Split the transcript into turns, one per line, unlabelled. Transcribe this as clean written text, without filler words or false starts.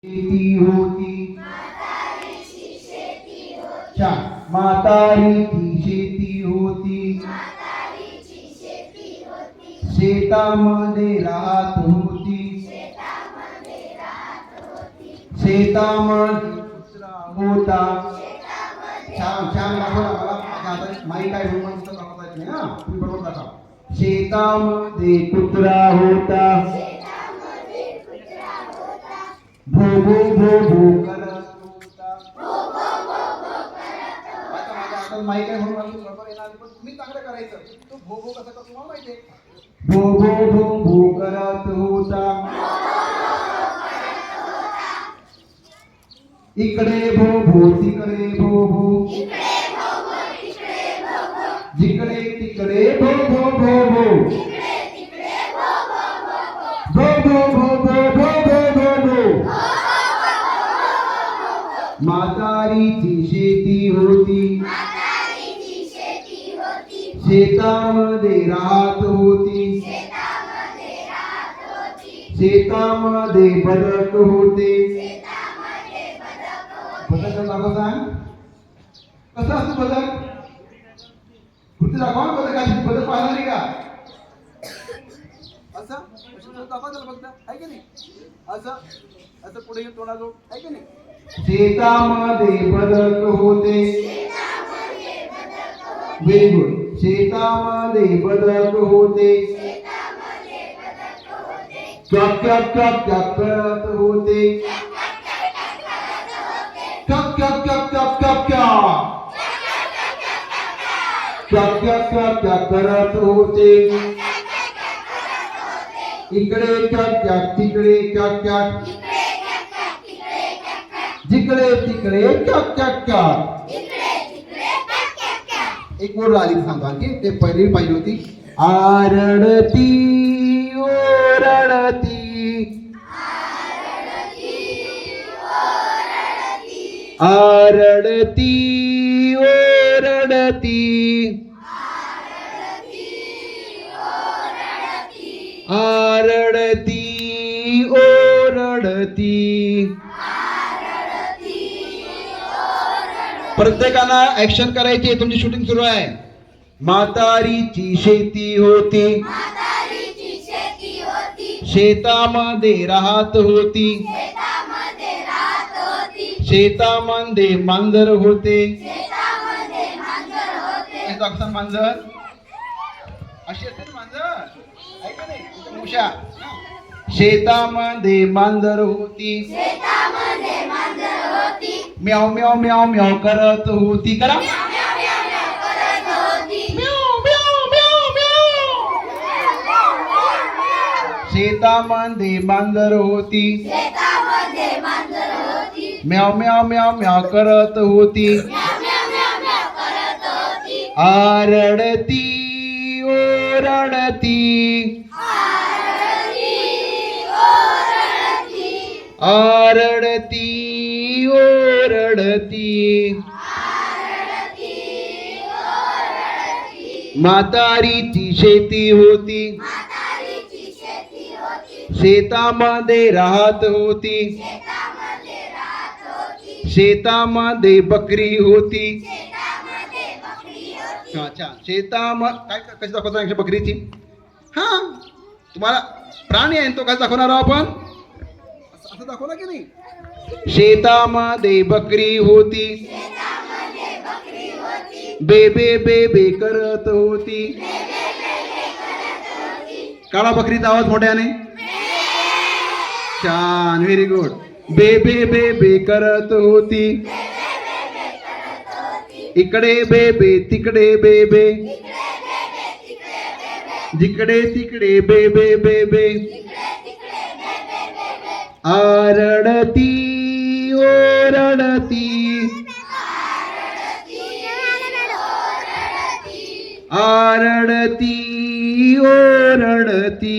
शेती होती छान. म्हातारीची शेती होती शेतामध्ये राहत होती शेतामध्ये कुत्रा होता. छान छान दाखवा मला. माझ्या हातात माईक आहे म्हणून मला दाखवता येत नाही. हा तुम्ही बरोबर दाखवा. शेतामध्ये कुत्रा होता भो भो भो भो करत होता. आता माझ्या हातात माईक आहे म्हणून मला बरोबर येणार पण तुम्ही चांगलं करायचं. तो भो भो कसं करतो तुम्हाला माहिती आहे. भो भो भो भो करत होता इकडे भो भो तिकडे भो भो जिकडे तिकडे भो भो भो भो भो भो भो भो भो भो भो भो. म्हातारीची शेती होती शेतामध्ये राहत होती शेतामध्ये बदक होते. बदक दाखव सांग कसं असतं बदक. कृती दाखवा बदकाची. बदक पाहिलं नाही का असं दाखवा त्याला फक्त आहे की नाही. असं असं पुढे येऊन तोंडाजवळ आहे की नाही. शेतामध्ये बदक होते. Very good. शेतामध्ये बदक होते क्याक क्याक क्याक क्याक करत होते. Kayak kayak kayak kayak kayak kayak kayak kayak kayak kayak करत होते. इकडे क्याक क्याक तिकडे क्याक क्याक जिकडे तिकडे क्याक क्याक क्याक. एक बोल आली सांगतो आणखी. ते पहिली पाहिजे होती. आरडती ओरडती आरडती ओरडती आरडती ओरडती. प्रत्येकानं ऍक्शन करायची. तुमची शूटिंग सुरू आहे. म्हातारीची शेती होती शेतामध्ये राहत होती शेतामध्ये मांजर होते. मांजर अशी असते मांजर आहे का नाही. उषा शेतामध्ये मांजर होती म्याव म्याव म्याव म्याव करत होती. करा शेतामध्ये मांजर होती म्याव म्याव म्याव म्याव करत होती. आरडती ओरडती आरडती ओरडती. म्हातारीची शेती होती शेतामध्ये राहत होती शेतामध्ये बकरी होती. अच्छा शेतामध्ये काय कशी दाखवतो बकरीची. हा तुम्हाला प्राणी आहे तो कसं दाखवणार आपण असं दाखवला की नाही. शेतामध्ये बकरी होती बे बे बे बे करत होती. काढा बकरीचा आवाज मोठ्याने. छान व्हेरी गुड. बे बे बे बे करत होती. इकडे बे बे तिकडे बे बे जिकडे तिकडे बे बे बे बे. आरडती ओरडती आरडती ओरडती.